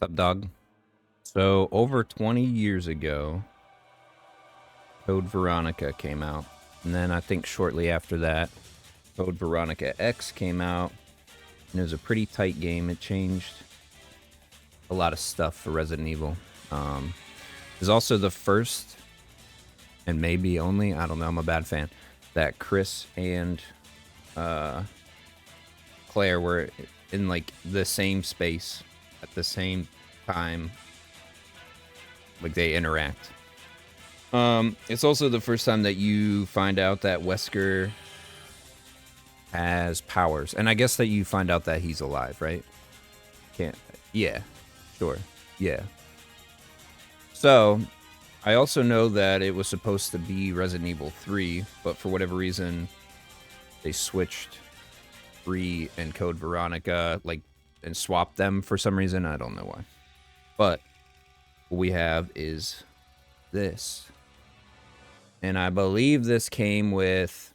What's up, dog? So, over 20 years ago, Code Veronica came out. And then I think shortly after that, Code Veronica X came out. And it was a pretty tight game. It changed a lot of stuff for Resident Evil. It was also the first, and maybe only, I don't know, I'm a bad fan, that Chris and Claire were in like the same space at the same time. Like they interact. It's also the first time that you find out that Wesker has powers. And I guess that you find out that he's alive, right? Can't. Yeah. Sure. Yeah. So, I also know that it was supposed to be Resident Evil 3, but for whatever reason, they switched 3 and Code Veronica, like, and swapped them for some reason. I don't know why. But what we have is this. And I believe this came with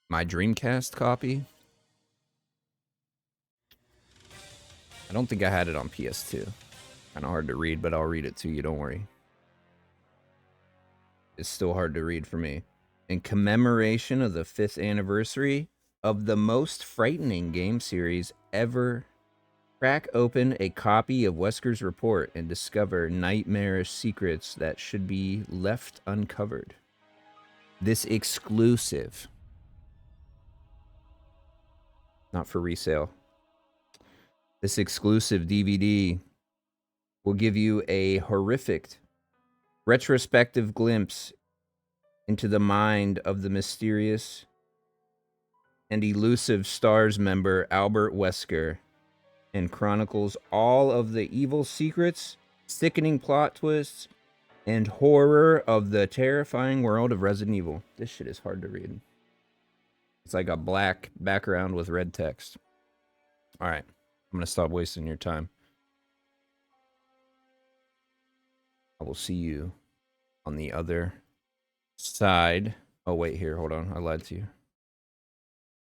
my Dreamcast copy. I don't think I had it on PS2. Kind of hard to read, but I'll read it to you, don't worry. It's still hard to read for me. In commemoration of the 5th anniversary of the most frightening game series ever, crack open a copy of Wesker's report and discover nightmarish secrets that should be left uncovered. This exclusive, not for resale, this exclusive DVD will give you a horrific retrospective glimpse into the mind of the mysterious and elusive STARS member Albert Wesker, and chronicles all of the evil secrets, sickening plot twists, and horror of the terrifying world of Resident Evil. This shit is hard to read. It's like a black background with red text. All right, I'm gonna stop wasting your time. I will see you on the other side. Oh, wait, here, hold on. I lied to you.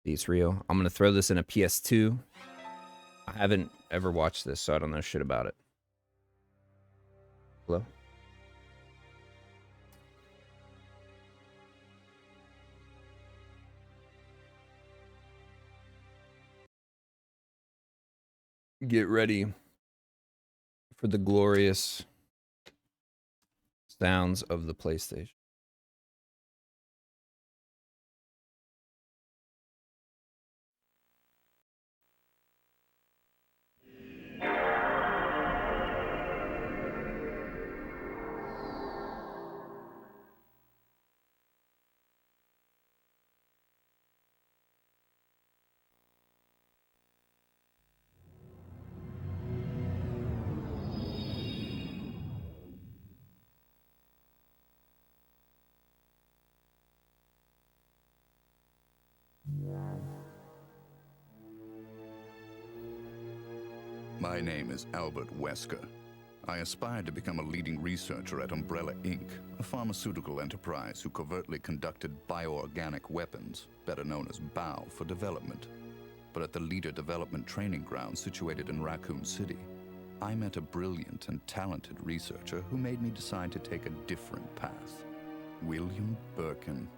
It's real. I'm going to throw this in a PS2. I haven't ever watched this, so I don't know shit about it. Hello? Get ready for the glorious sounds of the PlayStation. My name is Albert Wesker. I aspired to become a leading researcher at Umbrella Inc., a pharmaceutical enterprise who covertly conducted bioorganic weapons, better known as BOW, for development. But at the Leader Development Training Ground situated in Raccoon City, I met a brilliant and talented researcher who made me decide to take a different path. William Birkin.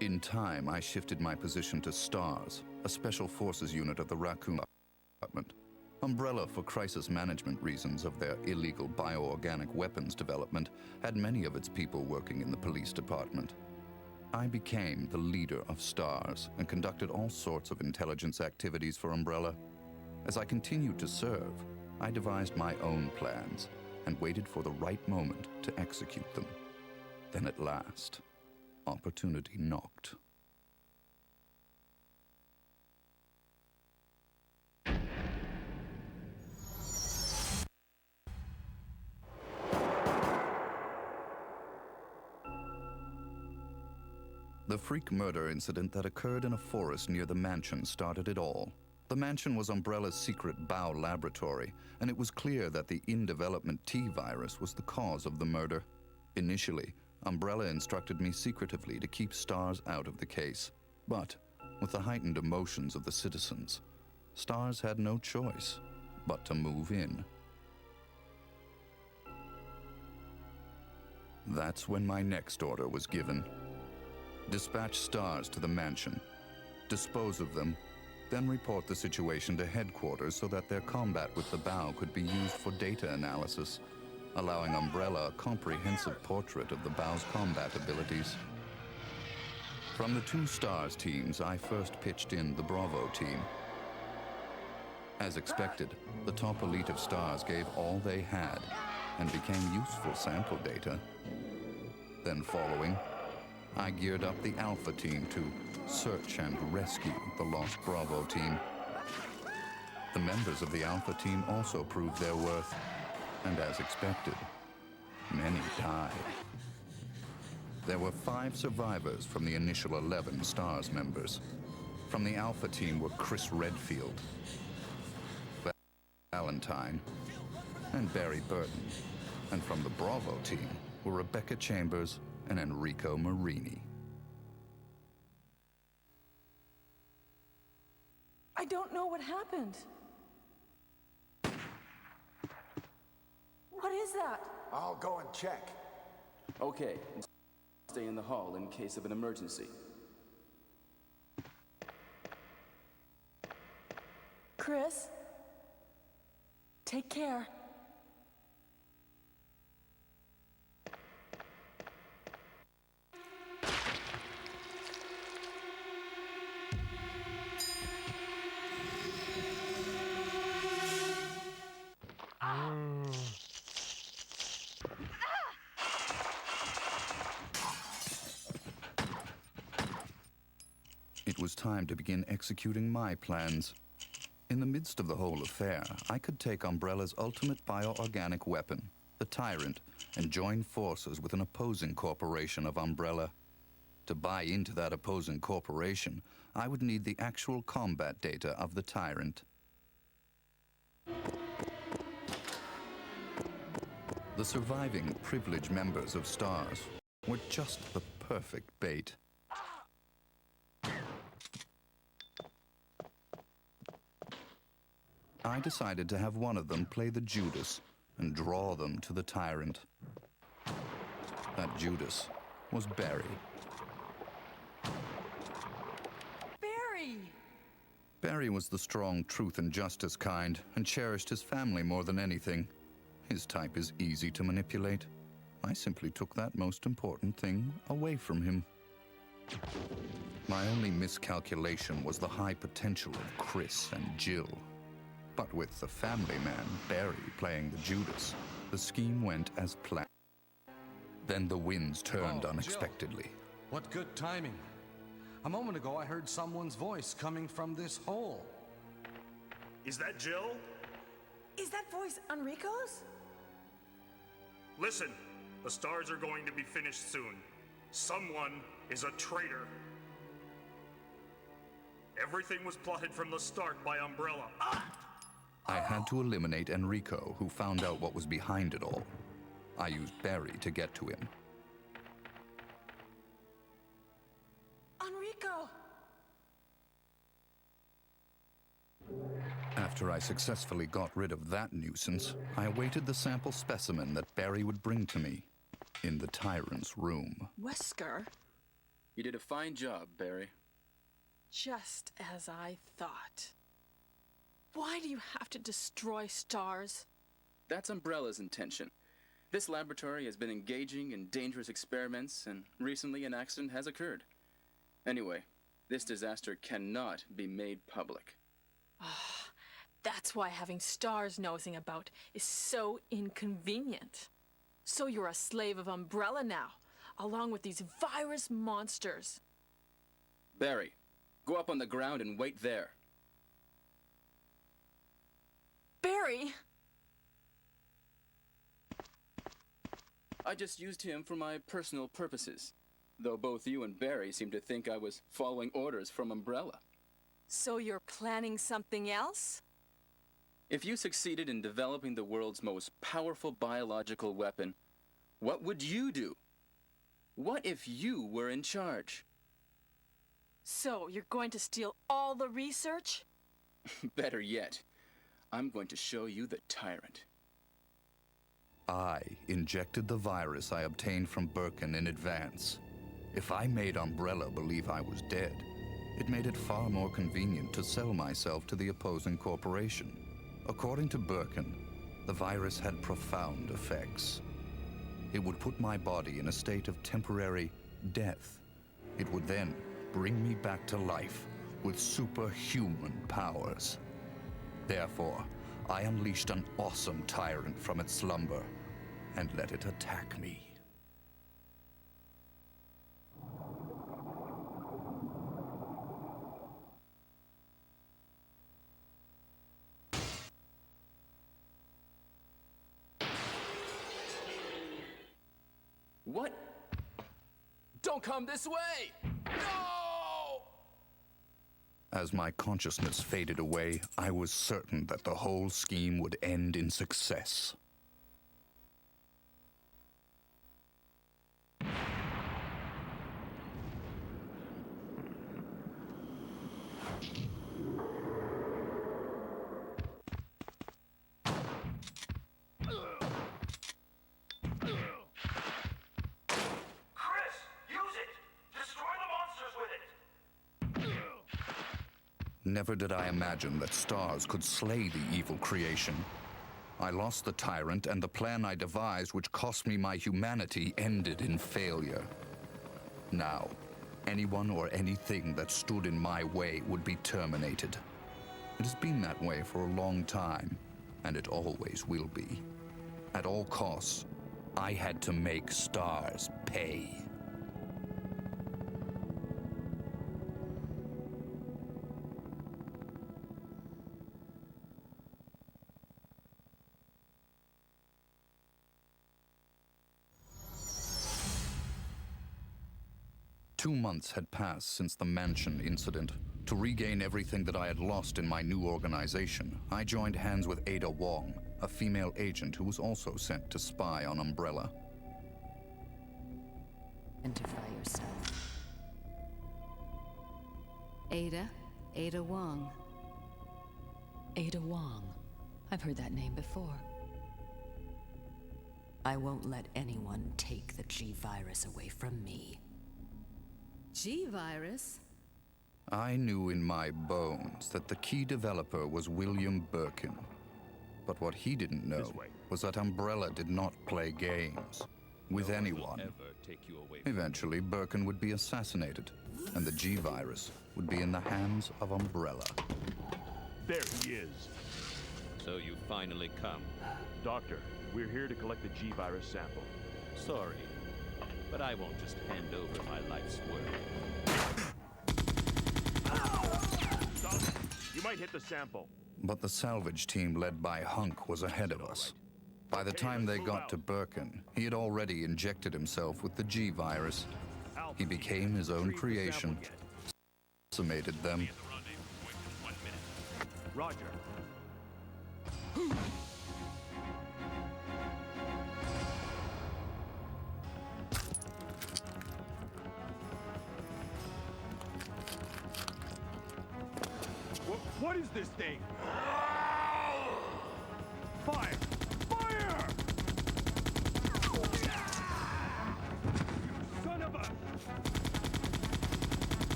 In time, I shifted my position to STARS, a special forces unit of the Raccoon Department. Umbrella, for crisis management reasons of their illegal bioorganic weapons development, had many of its people working in the police department. I became the leader of STARS and conducted all sorts of intelligence activities for Umbrella. As I continued to serve, I devised my own plans and waited for the right moment to execute them. Then at last, opportunity knocked. The freak murder incident that occurred in a forest near the mansion started it all. The mansion was Umbrella's secret BOW laboratory, and it was clear that the in-development T virus was the cause of the murder. Initially, Umbrella instructed me secretively to keep STARS out of the case. But, with the heightened emotions of the citizens, Stars had no choice but to move in. That's when my next order was given. Dispatch Stars to the mansion, dispose of them, then report the situation to headquarters so that their combat with the bow could be used for data analysis, allowing Umbrella a comprehensive portrait of the bow's combat abilities. From the 2 Stars teams, I first pitched in the Bravo team. As expected, the top elite of Stars gave all they had and became useful sample data. Then following, I geared up the Alpha team to search and rescue the lost Bravo team. The members of the Alpha team also proved their worth, and as expected, many died. There were 5 survivors from the initial 11 Stars members. From the Alpha team were Chris Redfield, Valentine, and Barry Burton. And from the Bravo team were Rebecca Chambers and Enrico Marini. I don't know what happened. What is that? I'll go and check. Okay. Stay in the hall in case of an emergency. Chris? Take care. It was time to begin executing my plans. In the midst of the whole affair, I could take Umbrella's ultimate bioorganic weapon, the Tyrant, and join forces with an opposing corporation of Umbrella. To buy into that opposing corporation, I would need the actual combat data of the Tyrant. The surviving privileged members of Stars were just the perfect bait. I decided to have one of them play the Judas and draw them to the Tyrant. That Judas was Barry. Barry! Barry was the strong truth and justice kind and cherished his family more than anything. His type is easy to manipulate. I simply took that most important thing away from him. My only miscalculation was the high potential of Chris and Jill. But with the family man, Barry, playing the Judas, the scheme went as planned. Then the winds turned unexpectedly. Jill. What good timing. A moment ago, I heard someone's voice coming from this hole. Is that Jill? Is that voice Enrico's? Listen, the Stars are going to be finished soon. Someone is a traitor. Everything was plotted from the start by Umbrella. I had to eliminate Enrico, who found out what was behind it all. I used Barry to get to him. Enrico! After I successfully got rid of that nuisance, I awaited the sample specimen that Barry would bring to me in the Tyrant's room. Wesker? You did a fine job, Barry. Just as I thought. Why do you have to destroy Stars? That's Umbrella's intention. This laboratory has been engaging in dangerous experiments, and recently an accident has occurred. Anyway, this disaster cannot be made public. That's why having Stars nosing about is so inconvenient. So you're a slave of Umbrella now, along with these virus monsters. Barry, go up on the ground and wait there. Barry! I just used him for my personal purposes, though both you and Barry seem to think I was following orders from Umbrella. So you're planning something else? If you succeeded in developing the world's most powerful biological weapon, what would you do? What if you were in charge? So you're going to steal all the research? Better yet, I'm going to show you the tyrant. I injected the virus I obtained from Birkin in advance. If I made Umbrella believe I was dead, it made it far more convenient to sell myself to the opposing corporation. According to Birkin, the virus had profound effects. It would put my body in a state of temporary death. It would then bring me back to life with superhuman powers. Therefore, I unleashed an awesome tyrant from its slumber and let it attack me. What? Don't come this way! No! As my consciousness faded away, I was certain that the whole scheme would end in success. Never did I imagine that stars could slay the evil creation. I lost the tyrant, and the plan I devised, which cost me my humanity, ended in failure. Now, anyone or anything that stood in my way would be terminated. It has been that way for a long time, and it always will be. At all costs, I had to make stars pay. Two months had passed since the mansion incident. To regain everything that I had lost in my new organization, I joined hands with Ada Wong, a female agent who was also sent to spy on Umbrella. Identify yourself. Ada Wong. Ada Wong. I've heard that name before. I won't let anyone take the G-Virus away from me. G-Virus? I knew in my bones that the key developer was William Birkin. But what he didn't know was that Umbrella did not play games with anyone. Eventually, Birkin would be assassinated, and the G-Virus would be in the hands of Umbrella. There he is. So you finally come. Doctor, we're here to collect the G-Virus sample. Sorry, but I won't just hand over my life's work. Stop! You might hit the sample. But the salvage team led by Hunk was ahead of us. By the time they got to Birkin, he had already injected himself with the G-Virus. He became his own creation, decimated them. Roger. What is this thing? Fire! Fire! Son of a...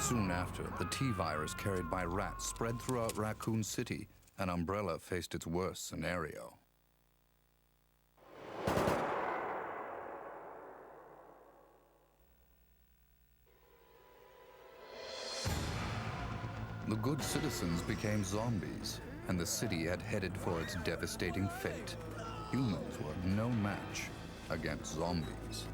Soon after, the T-Virus carried by rats spread throughout Raccoon City, and Umbrella faced its worst scenario. The good citizens became zombies, and the city had headed for its devastating fate. Humans were no match against zombies.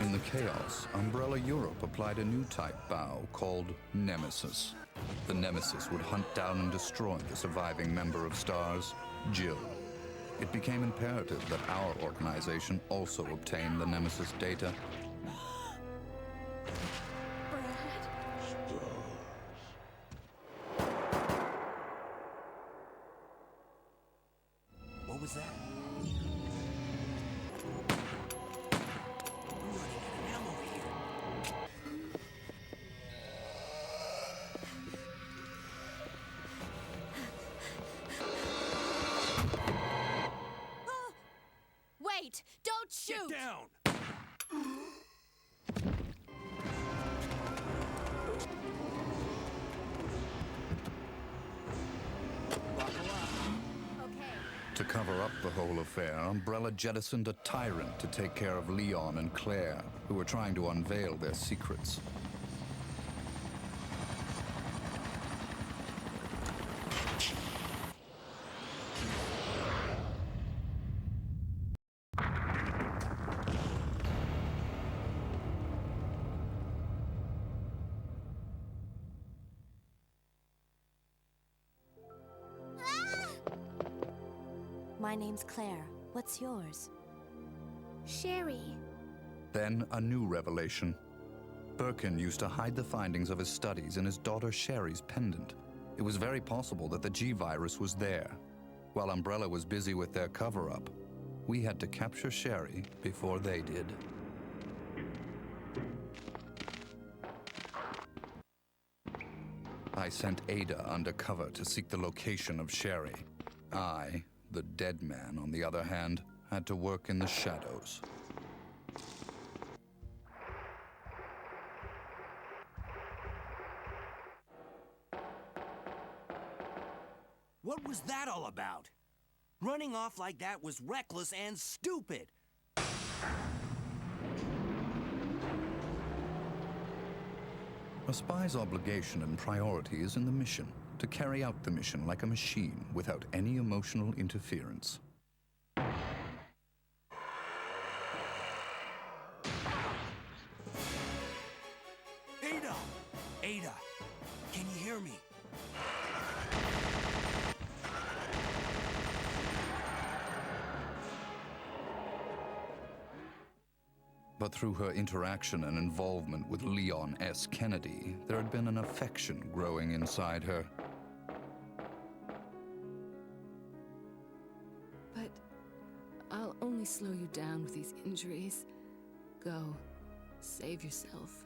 In the chaos, Umbrella Europe applied a new type bow called Nemesis. The Nemesis would hunt down and destroy the surviving member of STARS, Jill. It became imperative that our organization also obtain the Nemesis data. What was that? Wait! Don't shoot! Get down! To cover up the whole affair, Umbrella jettisoned a tyrant to take care of Leon and Claire, who were trying to unveil their secrets. My name's Claire. What's yours? Sherry. Then a new revelation. Birkin used to hide the findings of his studies in his daughter Sherry's pendant. It was very possible that the G-virus was there. While Umbrella was busy with their cover-up, we had to capture Sherry before they did. I sent Ada undercover to seek the location of Sherry. I, the dead man, on the other hand, had to work in the shadows. What was that all about? Running off like that was reckless and stupid. A spy's obligation and priority is in the mission, to carry out the mission like a machine without any emotional interference. Ada! Ada! Can you hear me? But through her interaction and involvement with Leon S. Kennedy, there had been an affection growing inside her. But I'll only slow you down with these injuries. Go. Save yourself.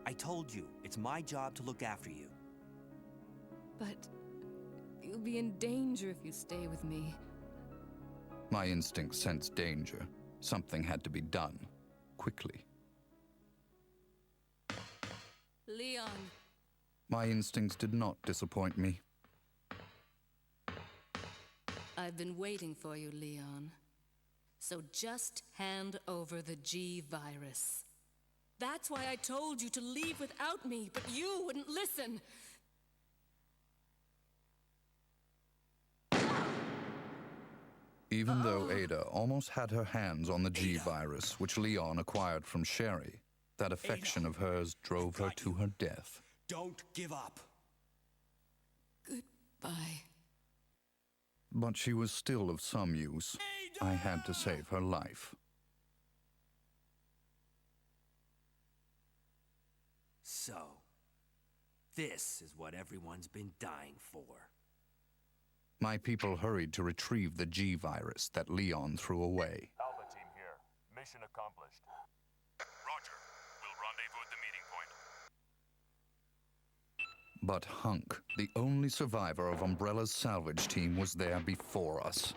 I told you, it's my job to look after you. But you'll be in danger if you stay with me. My instincts sensed danger. Something had to be done, quickly. Leon. My instincts did not disappoint me. I've been waiting for you, Leon. So just hand over the G-virus. That's why I told you to leave without me, but you wouldn't listen. Even though Ada almost had her hands on the G-virus, which Leon acquired from Sherry, that affection of hers drove her to her death. Don't give up. Goodbye. But she was still of some use. I had to save her life. So, this is what everyone's been dying for. My people hurried to retrieve the G-virus that Leon threw away. Alpha team here. Mission accomplished. Roger. We'll rendezvous at the meeting point. But Hunk, the only survivor of Umbrella's salvage team, was there before us.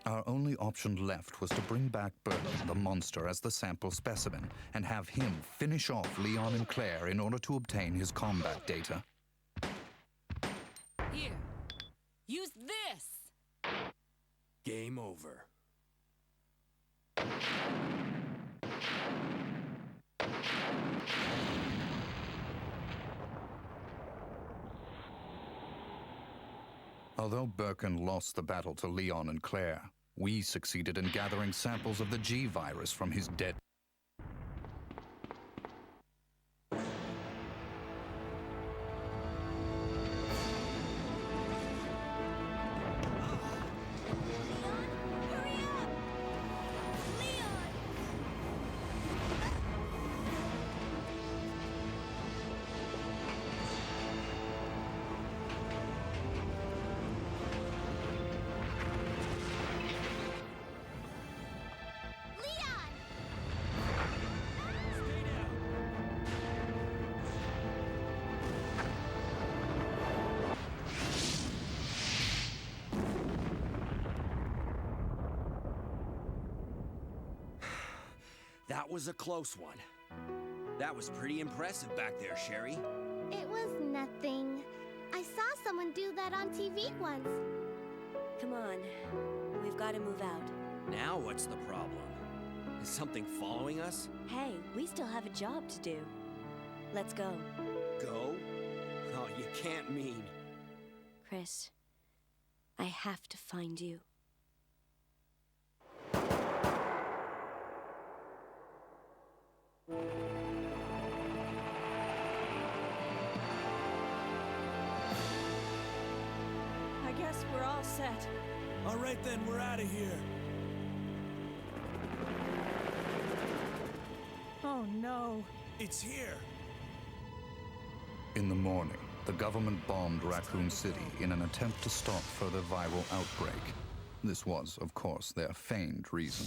Our only only option left was to bring back Birkin, the monster, as the sample specimen, and have him finish off Leon and Claire in order to obtain his combat data. Here. Use this! Game over. Although Birkin lost the battle to Leon and Claire, we succeeded in gathering samples of the G-virus from his dead. That was a close one. That was pretty impressive back there, Sherry. It was nothing. I saw someone do that on TV once. Come on. We've got to move out. Now what's the problem? Is something following us? Hey, we still have a job to do. Let's go. Go? Oh, you can't mean... Chris, I have to find you. I guess we're all set. All right then, we're out of here. Oh no. It's here. In the morning, the government bombed Raccoon City in an attempt to stop further viral outbreak. This was, of course, their feigned reason.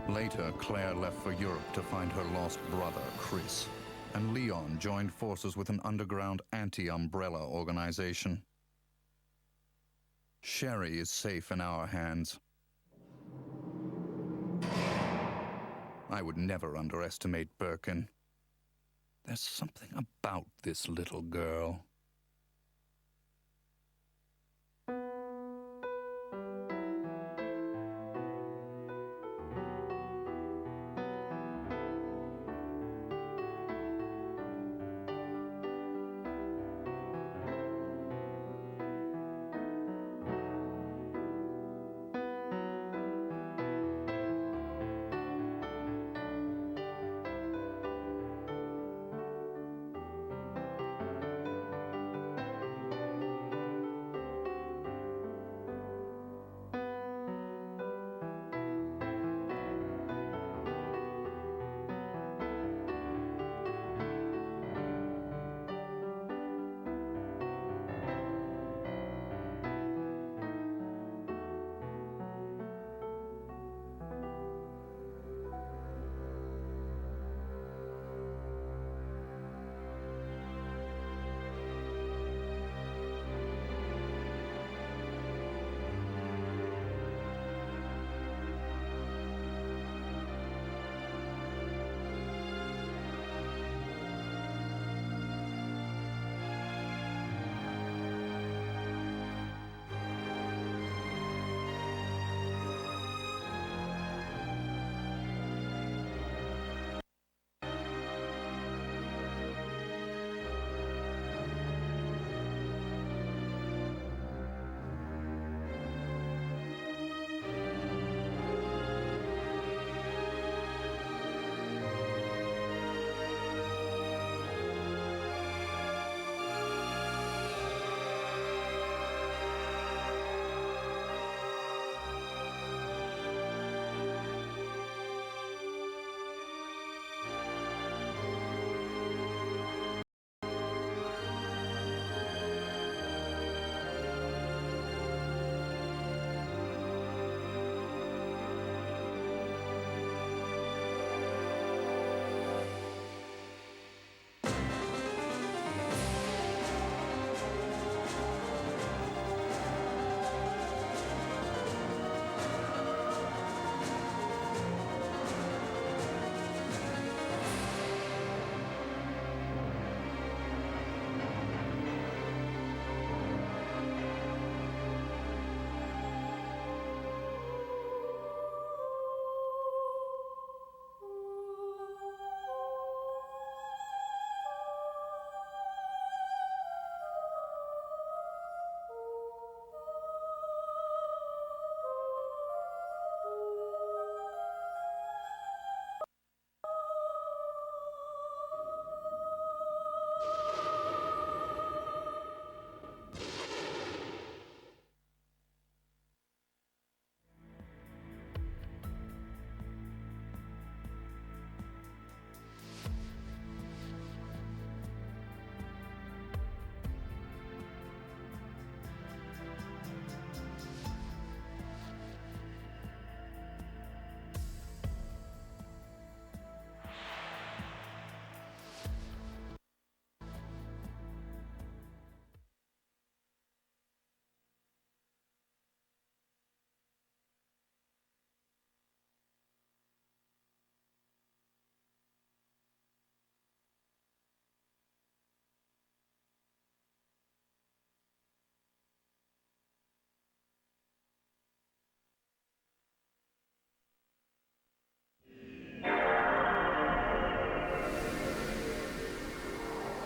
Later, Claire left for Europe to find her lost brother, Chris, and Leon joined forces with an underground anti-Umbrella organization. Sherry is safe in our hands. I would never underestimate Birkin. There's something about this little girl.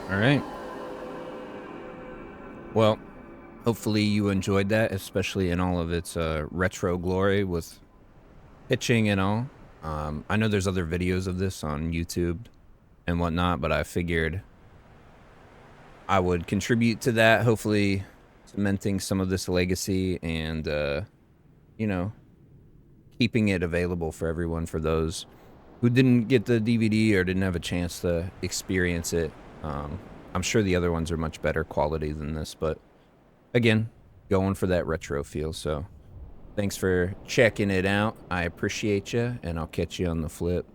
All right. Well, hopefully you enjoyed that, especially in all of its retro glory with pitching and all. I know there's other videos of this on YouTube and whatnot, but I figured I would contribute to that, hopefully cementing some of this legacy and, you know, keeping it available for everyone, for those who didn't get the DVD or didn't have a chance to experience it. I'm sure the other ones are much better quality than this, but again, going for that retro feel. So thanks for checking it out. I appreciate you, and I'll catch you on the flip.